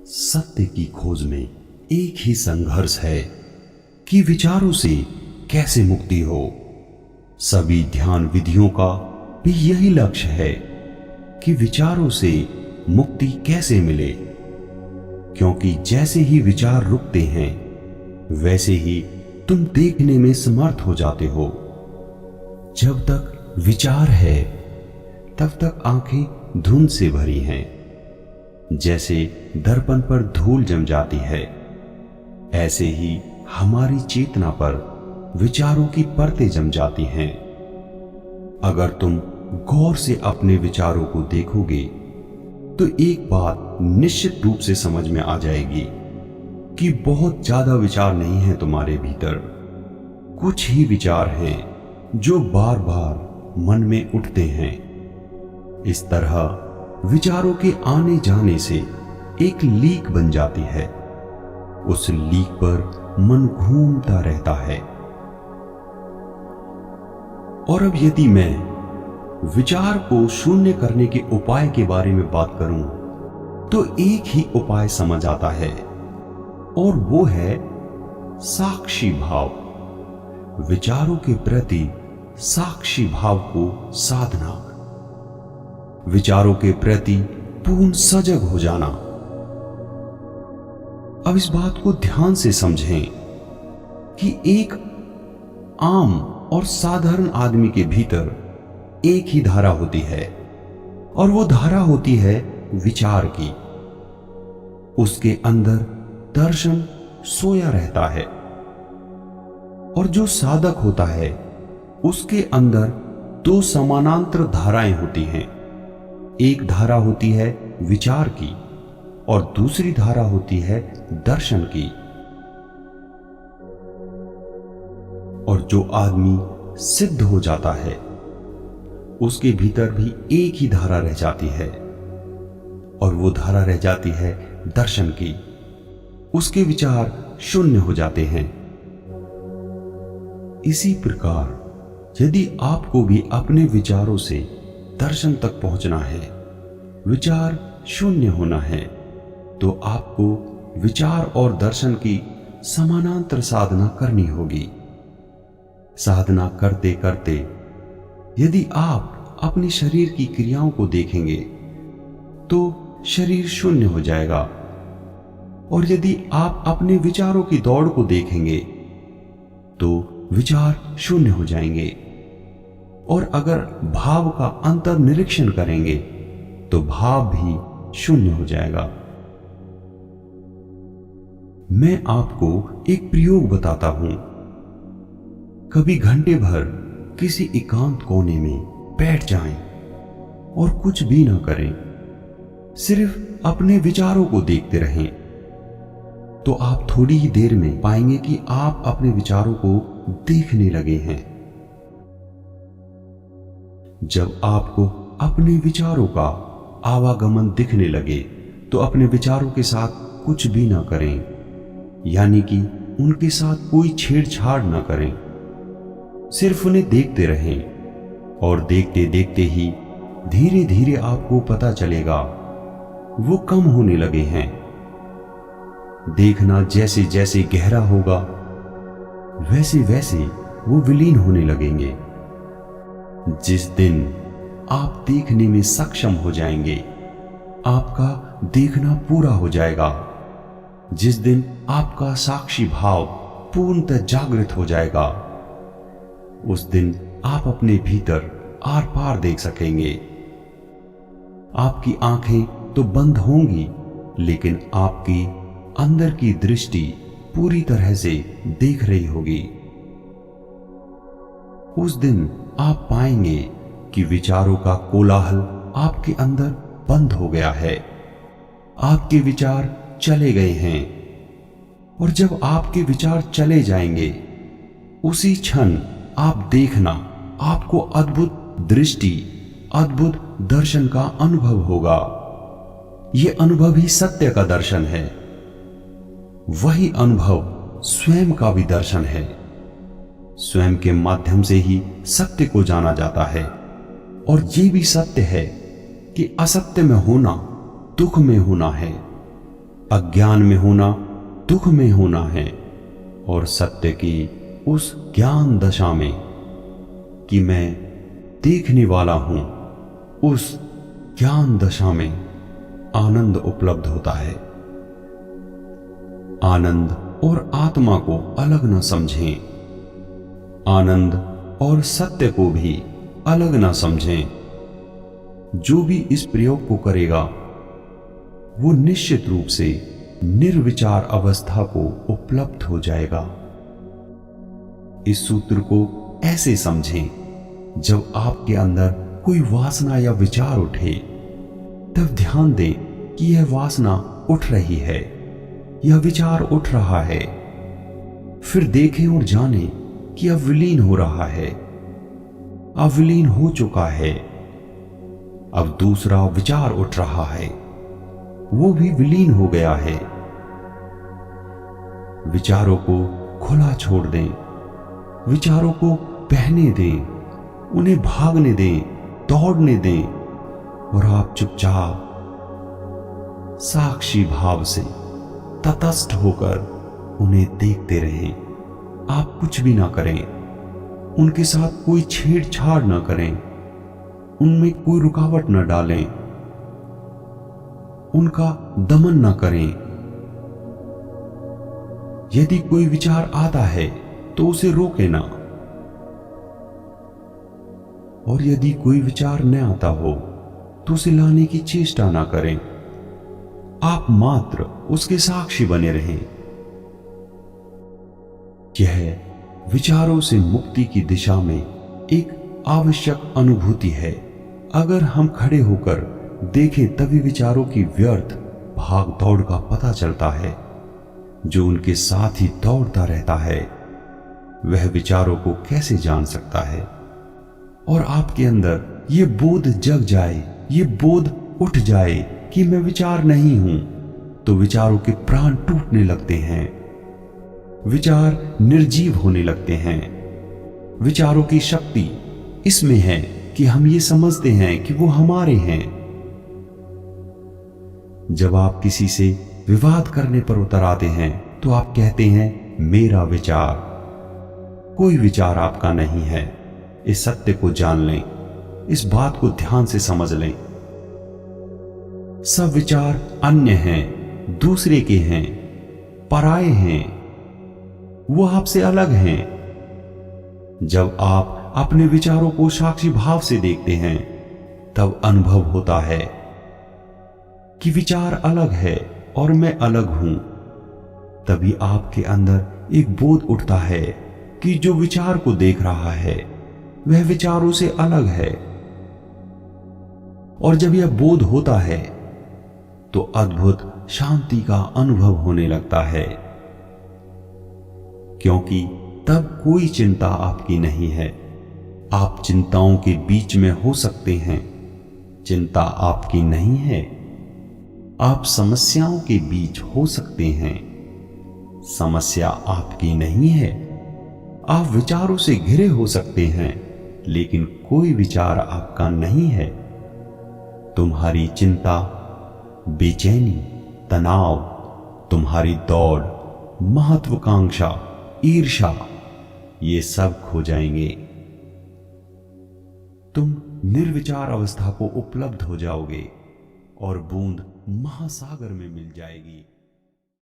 सत्य की खोज में एक ही संघर्ष है कि विचारों से कैसे मुक्ति हो। सभी ध्यान विधियों का भी यही लक्ष्य है कि विचारों से मुक्ति कैसे मिले, क्योंकि जैसे ही विचार रुकते हैं वैसे ही तुम देखने में समर्थ हो जाते हो। जब तक विचार है तब तक आंखें धुंध से भरी हैं, जैसे दर्पण पर धूल जम जाती है, ऐसे ही हमारी चेतना पर विचारों की परतें जम जाती हैं। अगर तुम गौर से अपने विचारों को देखोगे तो एक बात निश्चित रूप से समझ में आ जाएगी कि बहुत ज्यादा विचार नहीं है तुम्हारे भीतर। कुछ ही विचार हैं जो बार बार मन में उठते हैं। इस तरह विचारों के आने जाने से एक लीक बन जाती है। उस लीक पर मन घूमता रहता है। और अब यदि मैं विचार को शून्य करने के उपाय के बारे में बात करूं तो एक ही उपाय समझ आता है, और वो है साक्षी भाव। विचारों के प्रति साक्षी भाव को साधना, विचारों के प्रति पूर्ण सजग हो जाना। अब इस बात को ध्यान से समझें कि एक आम और साधारण आदमी के भीतर एक ही धारा होती है, और वो धारा होती है विचार की। उसके अंदर दर्शन सोया रहता है, और जो साधक होता है उसके अंदर दो समानांतर धाराएं होती हैं। एक धारा होती है विचार की और दूसरी धारा होती है दर्शन की। और जो आदमी सिद्ध हो जाता है उसके भीतर भी एक ही धारा रह जाती है, और वो धारा रह जाती है दर्शन की। उसके विचार शून्य हो जाते हैं। इसी प्रकार यदि आपको भी अपने विचारों से दर्शन तक पहुंचना है, विचार शून्य होना है, तो आपको विचार और दर्शन की समानांतर साधना करनी होगी। साधना करते करते यदि आप अपने शरीर की क्रियाओं को देखेंगे तो शरीर शून्य हो जाएगा, और यदि आप अपने विचारों की दौड़ को देखेंगे तो विचार शून्य हो जाएंगे, और अगर भाव का अंतर निरीक्षण करेंगे तो भाव भी शून्य हो जाएगा। मैं आपको एक प्रयोग बताता हूं। कभी घंटे भर किसी एकांत कोने में बैठ जाएं और कुछ भी ना करें, सिर्फ अपने विचारों को देखते रहें, तो आप थोड़ी ही देर में पाएंगे कि आप अपने विचारों को देखने लगे हैं। जब आपको अपने विचारों का आवागमन दिखने लगे तो अपने विचारों के साथ कुछ भी ना करें, यानी कि उनके साथ कोई छेड़छाड़ ना करें। सिर्फ उन्हें देखते रहें, और देखते देखते ही धीरे धीरे आपको पता चलेगा वो कम होने लगे हैं। देखना जैसे जैसे गहरा होगा वैसे वैसे वो विलीन होने लगेंगे। जिस दिन आप देखने में सक्षम हो जाएंगे, आपका देखना पूरा हो जाएगा। जिस दिन आपका साक्षी भाव पूर्णतः जागृत हो जाएगा, उस दिन आप अपने भीतर आर पार देख सकेंगे। आपकी आंखें तो बंद होंगी, लेकिन आपकी अंदर की दृष्टि पूरी तरह से देख रही होगी। उस दिन आप पाएंगे कि विचारों का कोलाहल आपके अंदर बंद हो गया है। आपके विचार चले गए हैं, और जब आपके विचार चले जाएंगे उसी क्षण आप देखना, आपको अद्भुत दृष्टि, अद्भुत दर्शन का अनुभव होगा। यह अनुभव ही सत्य का दर्शन है। वही अनुभव स्वयं का भी दर्शन है। स्वयं के माध्यम से ही सत्य को जाना जाता है, और ये भी सत्य है कि असत्य में होना दुख में होना है, अज्ञान में होना दुख में होना है, और सत्य की उस ज्ञान दशा में कि मैं देखने वाला हूं, उस ज्ञान दशा में आनंद उपलब्ध होता है। आनंद और आत्मा को अलग न समझें, आनंद और सत्य को भी अलग न समझें। जो भी इस प्रयोग को करेगा वो निश्चित रूप से निर्विचार अवस्था को उपलब्ध हो जाएगा। इस सूत्र को ऐसे समझें, जब आपके अंदर कोई वासना या विचार उठे तब ध्यान दें कि यह वासना उठ रही है, यह विचार उठ रहा है। फिर देखें और जानें कि अब विलीन हो रहा है, अब विलीन हो चुका है। अब दूसरा विचार उठ रहा है, वो भी विलीन हो गया है। विचारों को खुला छोड़ दें, विचारों को बहने दें, उन्हें भागने दें, दौड़ने दें, और आप चुपचाप साक्षी भाव से तटस्थ होकर उन्हें देखते रहें। आप कुछ भी ना करें, उनके साथ कोई छेड़छाड़ ना करें, उनमें कोई रुकावट न डालें, उनका दमन न करें। यदि कोई विचार आता है तो उसे रोके ना, और यदि कोई विचार न आता हो तो उसे लाने की चेष्टा ना करें। आप मात्र उसके साक्षी बने रहें। यह विचारों से मुक्ति की दिशा में एक आवश्यक अनुभूति है। अगर हम खड़े होकर देखें तभी विचारों की व्यर्थ भाग दौड़ का पता चलता है। जो उनके साथ ही दौड़ता रहता है वह विचारों को कैसे जान सकता है। और आपके अंदर ये बोध जग जाए, ये बोध उठ जाए कि मैं विचार नहीं हूं, तो विचारों के प्राण टूटने लगते हैं, विचार निर्जीव होने लगते हैं। विचारों की शक्ति इसमें है कि हम ये समझते हैं कि वो हमारे हैं। जब आप किसी से विवाद करने पर उतर आते हैं तो आप कहते हैं मेरा विचार। कोई विचार आपका नहीं है। इस सत्य को जान लें, इस बात को ध्यान से समझ लें। सब विचार अन्य हैं, दूसरे के हैं, पराये हैं, वो आपसे अलग हैं। जब आप अपने विचारों को साक्षी भाव से देखते हैं तब अनुभव होता है कि विचार अलग है और मैं अलग हूं। तभी आपके अंदर एक बोध उठता है कि जो विचार को देख रहा है वह विचारों से अलग है। और जब यह बोध होता है तो अद्भुत शांति का अनुभव होने लगता है, क्योंकि तब कोई चिंता आपकी नहीं है। आप चिंताओं के बीच में हो सकते हैं, चिंता आपकी नहीं है। आप समस्याओं के बीच हो सकते हैं, समस्या आपकी नहीं है। आप विचारों से घिरे हो सकते हैं, लेकिन कोई विचार आपका नहीं है। तुम्हारी चिंता, बेचैनी, तनाव, तुम्हारी दौड़, महत्वाकांक्षा, ईर्ष्या, ये सब खो जाएंगे। तुम निर्विचार अवस्था को उपलब्ध हो जाओगे और बूंद महासागर में मिल जाएगी।